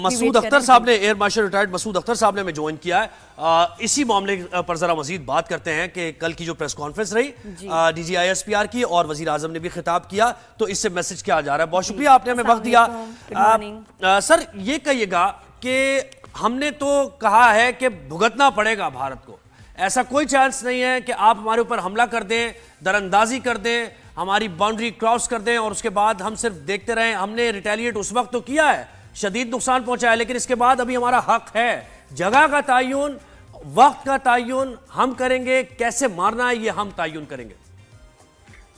مسعود اختر صاحب نے air marshal retired مسعود اختر صاحب نے ہمیں جوائن کیا ہے. اسی معاملے پر ذرا مزید بات کرتے ہیں کہ کل کی جو پریس کانفرنس رہی D G I S P R کی اور وزیر اعظم نے بھی خطاب کیا, تو اس سے میسج کیا جا رہا ہے. بہت شکریہ آپ نے ہمیں وقت دیا. سر یہ کہیے گا کہ ہم نے تو کہا ہے کہ بھگتنا پڑے گا بھارت کو, ایسا کوئی چانس نہیں ہے کہ آپ ہمارے اوپر حملہ کر دیں, دراندازی کر دیں, ہماری باؤنڈری کراس کر دیں اور اس کے بعد ہم صرف دیکھتے رہیں. ہم نے ریٹیلیٹ اس وقت تو کیا ہے, شدید نقصان پہنچا ہے, لیکن اس کے بعد ابھی ہمارا حق ہے. جگہ کا تعین, وقت کا تعین ہم کریں گے, کیسے مارنا ہے یہ ہم تعین کریں گے.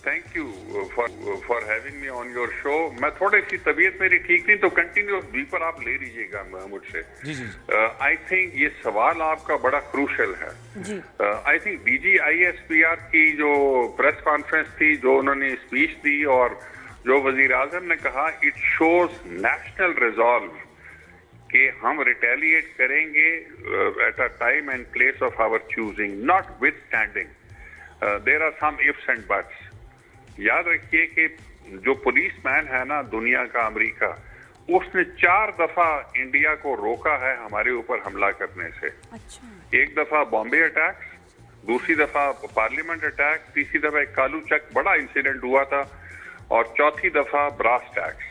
Thank you for having me on your show. میں تھوڑی سی طبیعت میری ٹھیک نہیں, تو کنٹینیوس بیپر آپ لے لیجیے گا مجھ سے. آئی تھنک یہ سوال آپ کا بڑا کروشل ہے. I think D G I S P R کی جو پریس کانفرنس تھی, جو انہوں نے اسپیچ دی اور جو وزیر اعظم نے کہا, اٹ شوز نیشنل ریزالو کہ ہم ریٹیلیٹ کریں گے at a time and place of our choosing, notwithstanding. There are some ifs and buts. یاد رکھیے کہ جو پولیس مین ہے نا دنیا کا, امریکہ, اس نے 4 دفعہ انڈیا کو روکا ہے ہمارے اوپر حملہ کرنے سے. ایک دفعہ بامبے اٹیک, دوسری دفعہ پارلیمنٹ اٹیک, تیسری دفعہ ایک کالو چک بڑا انسیڈنٹ ہوا تھا, اور چوتھی دفعہ براس ٹیکس.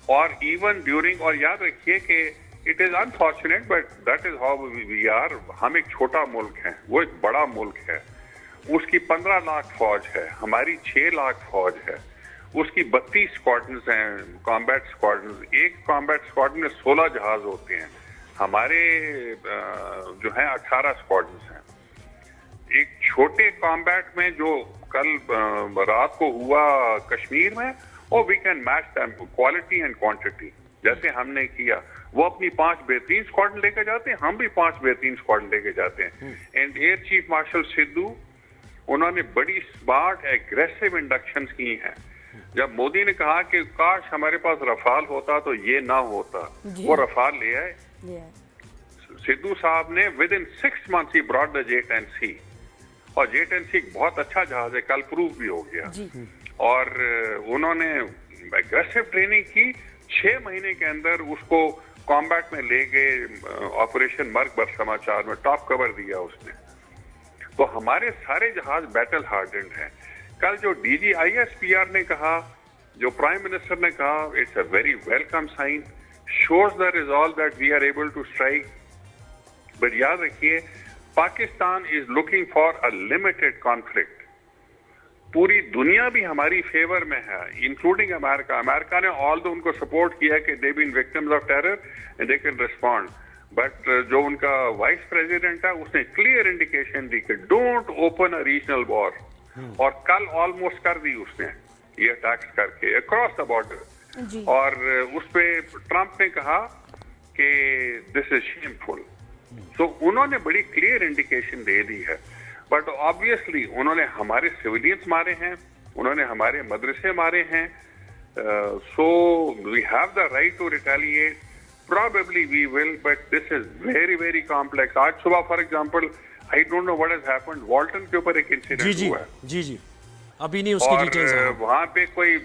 اور ایون ڈیورنگ, اور یاد رکھیے کہ it is unfortunate but that is how we are. ہم ایک چھوٹا ملک ہیں, وہ ایک بڑا ملک ہے. اس کی 15 لاکھ فوج ہے, ہماری 6 لاکھ فوج ہے. اس کی 32 اسکواڈنز ہیں, کامبیٹ اسکواڈنز. ایک کامبیٹ اسکواڈن میں 16 جہاز ہوتے ہیں, ہمارے جو ہیں 18 اسکواڈنز ہیں. ایک چھوٹے کامبیٹ میں جو کل رات کو ہوا کشمیر میں, اور we can match them quality and quantity. جیسے ہم نے کیا, وہ اپنی 5 بہترین اسکواڈن لے کے جاتے ہیں, ہم بھی 5 بہترین اسکواڈن لے کے جاتے ہیں. And year chief martial Sidhu, انہوں نے بڑی اسمارٹ ایگریسو انڈکشنز کی ہیں. جب مودی نے کہا کہ کاش ہمارے پاس رفال ہوتا تو یہ نہ ہوتا, وہ رفال لے آئے. سدھو صاحب نے with in 6 months he brought the J-10C, اور J-10C ایک بہت اچھا جہاز ہے, کل پروف بھی ہو گیا. اور انہوں نے ایگریسو ٹریننگ کی, 6 مہینے کے اندر اس کو کامبیٹ میں لے گئے. آپریشن مرگ بر سماچار میں ٹاپ کور دیا اس نے. تو ہمارے سارے جہاز بیٹل ہارڈنڈ ہیں. کل جو D G I S P R نے کہا, جو پرائم منسٹر نے کہا, it's a very welcome sign, shows the resolve that we are able to strike. But یاد رکھیے, Pakistan is looking for a limited conflict. پوری دنیا بھی ہماری فیور میں ہے, انکلوڈنگ امریکہ. امریکہ نے آل دو ان کو سپورٹ کیا کہ they been victims of terror and they can respond. But جو ان کا وائس پریزیڈنٹ ہے, اس نے کلیئر انڈیکیشن دی کہ ڈونٹ اوپن اے ریجنل وار. اور کل آلموسٹ کر دی اس نے یہ اٹیکس کر کے اکراس دا بارڈر. اور اس پہ ٹرمپ نے کہا کہ دس از شیمفل. سو انہوں نے بڑی کلیئر انڈیکیشن دے دی ہے. بٹ آبویسلی انہوں نے ہمارے سویلینس مارے ہیں, انہوں نے ہمارے مدرسے مارے ہیں. So we have the right to retaliate. Probably we will, but this is very, very complex. آج صبح for example, I don't know what has happened, Walton کے اوپر ایک انسیڈنٹ ہوا ہے. جی ابھی نہیں اس کی ڈیٹیلز ہیں. وہاں پہ کوئی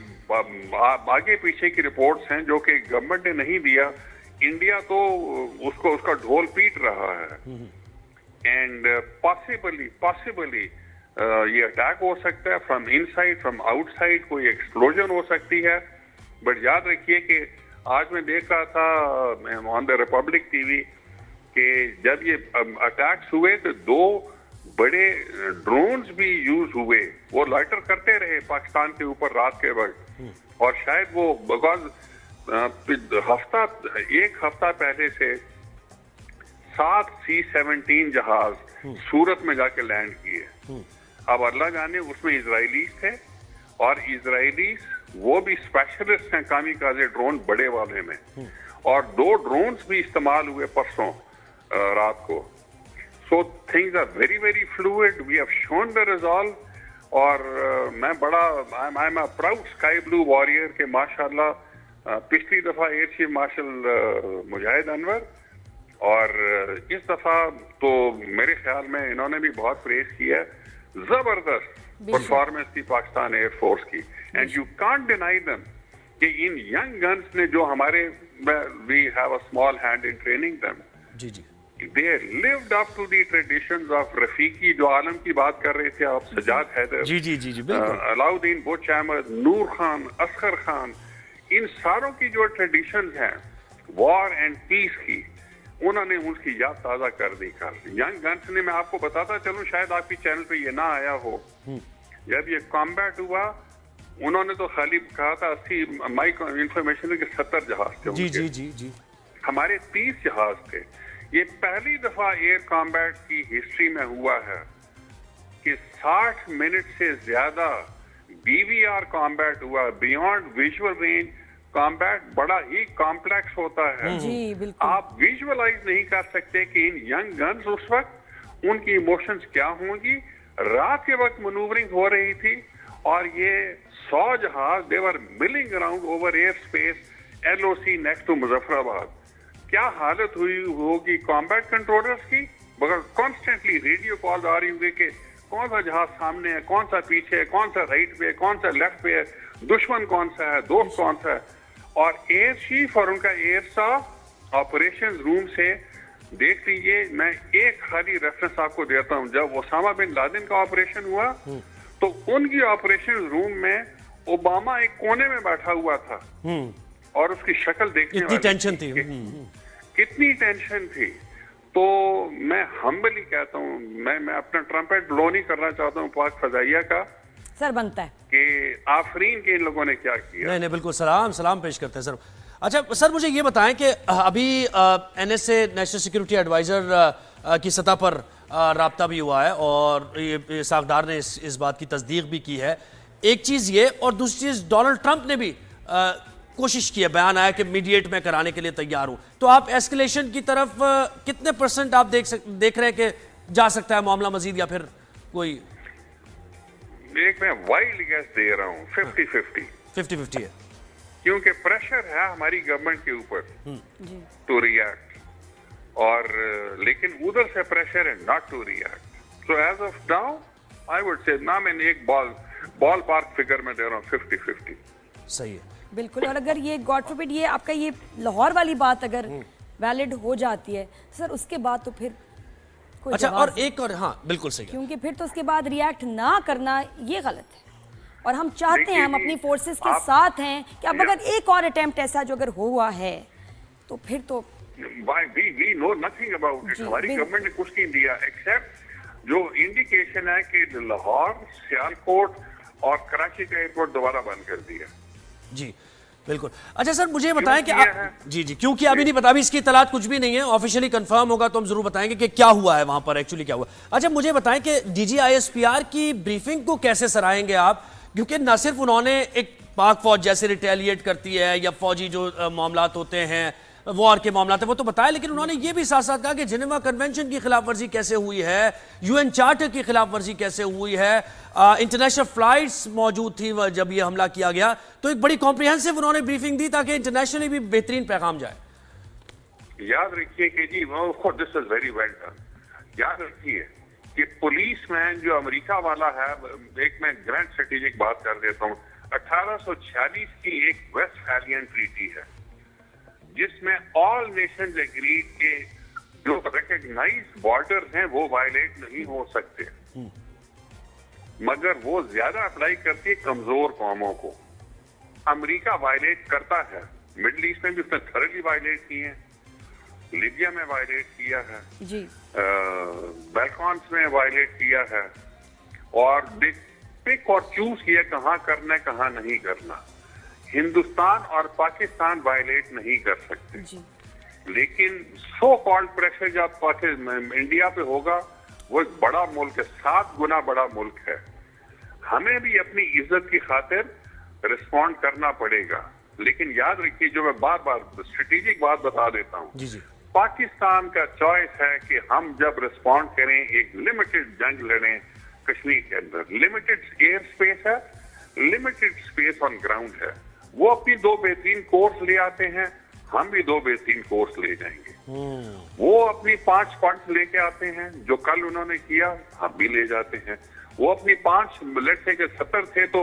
آگے پیچھے کی رپورٹس ہیں جو کہ گورنمنٹ نے نہیں دیا. انڈیا تو اس کا ڈھول پیٹ رہا ہے. اینڈ پاسبلی یہ اٹیک ہو سکتا ہے from in side, from out side کوئی ایکسپلوژن ہو سکتی ہے. بٹ یاد رکھیے کہ آج میں دیکھ رہا تھا آن دا ریپبلک ٹی وی کہ جب یہ اٹیکس ہوئے تو 2 بڑے ڈرونز بھی یوز ہوئے. وہ لائٹر کرتے رہے پاکستان کے اوپر رات کے وقت. اور شاید وہ بیکاز ایک ہفتہ پہلے سے 7 C-17 جہاز سورت میں جا کے لینڈ کیے. اب اللہ جانے اس میں اسرائیلیز تھے, اور اسرائیلیز وہ بھی اسپیشلسٹ ہیں کامی کازے ڈرون بڑے والے میں. اور 2 ڈرونز بھی استعمال ہوئے پرسوں رات کو. So things are very very fluid. We have shown the resolve. اور میں بڑا I am a proud sky blue warrior کہ ماشاء اللہ پچھلی دفعہ air chief marshal Mujahid Anwar, اور اس دفعہ تو میرے خیال میں انہوں نے بھی بہت پریز کیا ہے. زبردست پرفارمنس تھی پاکستان ایئر فورس کی. اینڈ یو کانٹ ڈینائی دم کہ ان ینگ گنس نے جو ہمارے we have a small hand in training them. G G They lived up to the traditions of Rafiqi جو عالم کی بات کر رہے تھے آپ, سجاد حیدر, جی جی جی جی بالکل, علاؤدین بچ احمد, نور خان, اصغر خان, ان ساروں کی جو ٹریڈیشنز ہیں وار اینڈ پیس کی, انہوں نے اس کی یاد تازہ کر دی. ینگ گنس نے, میں آپ کو بتاتا چلوں, شاید آپ کی چینل پہ یہ نہ آیا ہو, جب یہ کامبیٹ ہوا انہوں نے تو خالی کہا تھا 80 مائی انفارمیشن کے 70 جہاز تھے. جی جی جی جی ہمارے 30 جہاز تھے. یہ پہلی دفعہ ایئر کامبیٹ کی ہسٹری میں ہوا ہے کہ 60 منٹ سے زیادہ بی وی آر کامبیٹ ہوا. بیونڈ ویژول رینج کامبیٹ بڑا ہی کمپلیکس ہوتا ہے. جی بالکل, آپ ویژولائز نہیں کر سکتے کہ ان ینگ گنز اس وقت ان کی ایموشنز کیا ہوں گی. رات کے وقت منوورنگ ہو رہی تھی اور یہ 100 جہاز they were milling around over air space LOC next to Muzaffar آباد. کیا حالت ہوئی ہوگی کامبیٹ کنٹرولرز کی, مگر کانسٹنٹلی ریڈیو کالز آ رہی ہوگی کہ کون سا جہاز سامنے ہے, کون سا پیچھے ہے, کون سا رائٹ پہ ہے, کون سا لیفٹ پہ ہے, دشمن کون سا ہے, دوست کون سا ہے. اور ایئر چیف اور ان کا ایئر اسٹاف آپریشن روم سے دیکھ لیجیے. میں ایک خالی ریفرنس آپ کو دیتا ہوں, جب اسامہ بن لادن کا آپریشن ہوا تو ان کی آپریشن روم میں اوباما ایک کونے میں بیٹھا ہوا تھا اور اس کی شکل دیکھنے اتنی ٹینشن تھی, کتنی ٹینشن تھی. تو میں ہمبلی کہتا ہوں, میں اپنا ٹرمپٹ بلو نہیں کرنا چاہتا ہوں پاک فضائیہ کا, سر بنتا ہے کہ آفرین کے ان لوگوں نے کیا کیا. نہیں نہیں بالکل, سلام پیش کرتے ہیں سر. اچھا سر مجھے یہ بتائیں کہ ابھی N S A national security adviser کی سطح پر رابطہ بھی ہوا ہے اور ساکھ ڈار نے اس بات کی تصدیق بھی کی ہے. ایک چیز یہ, اور دوسری چیز ڈونلڈ ٹرمپ نے بھی کوشش کی ہے, بیان آیا کہ میڈیٹ میں کرانے کے لیے تیار ہوں. تو آپ ایسکلیشن کی طرف کتنے % آپ دیکھ رہے ہیں کہ جا سکتا ہے معاملہ مزید, یا پھر کوئی ایک میں وائلڈ گیس دے رہا ہوں 50-50 ہے, کیونکہ پریشر ہے ہماری گورنمنٹ کے اوپر ٹو ریئیکٹ, اور لیکن ادھر سے پریشر ہے not to react. So as of now I would say نا, میں ایک بال پارک فگر میں دے رہا ہوں 50-50. صحیح ہے بالکل. اور اگر یہ گاڈ فوربڈ یہ آپ کا یہ لاہور والی بات اگر ویلڈ ہو جاتی ہے سر, اس کے بعد تو پھر اچھا, اور ایک اور, ہاں بالکل صحیح, کیونکہ پھر تو اس کے بعد ریئیکٹ نہ کرنا یہ غلط ہے, اور ہم چاہتے ہیں, ہم اپنی فورسز کے ساتھ ہیں کہ اب اگر ایک اور اٹیمپٹ ایسا جو اگر ہوا ہے تو پھر تو we know nothing about it. ہماری گورنمنٹ نے کچھ نہیں دیا ایکسپٹ جو انڈیکیشن ہے کہ لاہور, سیالکوٹ اور کراچی کا ایئرپورٹ دوبارہ بند کر دیا. جی بالکل. اچھا سر مجھے بتائیں کہ جی کیونکہ ابھی نہیں پتا, ابھی اس کی اطلاعات کچھ بھی نہیں ہے, آفیشلی کنفرم ہوگا تو ہم ضرور بتائیں گے کہ کیا ہوا ہے وہاں پر, ایکچولی کیا ہوا. اچھا مجھے بتائیں کہ DGISPR کی بریفنگ کو کیسے سرائیں گے آپ, کیونکہ نہ صرف انہوں نے ایک پاک فوج جیسے ریٹیلیٹ کرتی ہے یا فوجی جو معاملات ہوتے ہیں, وار کے معاملات ہیں, وہ تو بتایا, لیکن انہوں نے یہ بھی ساتھ ساتھ کہا کہ جنیوا کنونشن کی خلاف ورزی کیسے ہوئی ہے, UN چارٹر کی خلاف ورزی کیسے ہوئی ہے, انٹرنیشنل فلائٹس موجود تھی جب یہ حملہ کیا گیا. تو ایک بڑی کمپریہنسو انہوں نے بریفنگ دی تاکہ انٹرنیشنلی بھی بہترین پیغام جائے. یاد رکھیے کہ جی دس از ویری ویل ڈن. یاد رکھیے کہ پولیس مین جو امریکہ والا ہے, ایک میں گرینڈ اسٹریٹجک بات کر دیتا ہوں, 1846 کی ایک ویسٹ فیلین ٹریٹی ہے جس میں آل نیشنز ایگریڈ کہ جو ریکگنائز بارڈرز ہیں وہ وائلیٹ نہیں ہو سکتے, مگر وہ زیادہ اپلائی کرتی ہے کمزور قوموں کو. امریکہ وائلیٹ کرتا ہے, مڈل ایسٹ میں بھی اس نے تھرلی وائلیٹ کی ہیں, لیبیا میں وائلیٹ کیا ہے, بیلکانس میں وائلیٹ کیا ہے, اور پک اور چوز کیا کہاں کرنا ہے کہاں نہیں کرنا. ہندوستان اور پاکستان وائلیٹ نہیں کر سکتے, لیکن سو کالڈ پریشر جب انڈیا پہ ہوگا, وہ ایک بڑا ملک ہے, 7 گنا بڑا ملک ہے, ہمیں بھی اپنی عزت کی خاطر رسپونڈ کرنا پڑے گا. لیکن یاد رکھیے, جو میں بار بار اسٹریٹجک بات بتا دیتا ہوں, پاکستان کا چوائس ہے کہ ہم جب رسپونڈ کریں ایک لمیٹڈ جنگ لڑیں کشمیر کے اندر. لمیٹڈ ایئر اسپیس ہے, لمیٹڈ اسپیس آن گراؤنڈ ہے. وہ اپنی 2 بہترین کورس لے آتے ہیں, ہم بھی 2 بہترین کورس لے جائیں گے. وہ اپنی 5 فنڈ لے کے آتے ہیں جو کل انہوں نے کیا, ہم بھی لے جاتے ہیں. وہ اپنی 5 لیٹ سے کہ 70 تھے تو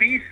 30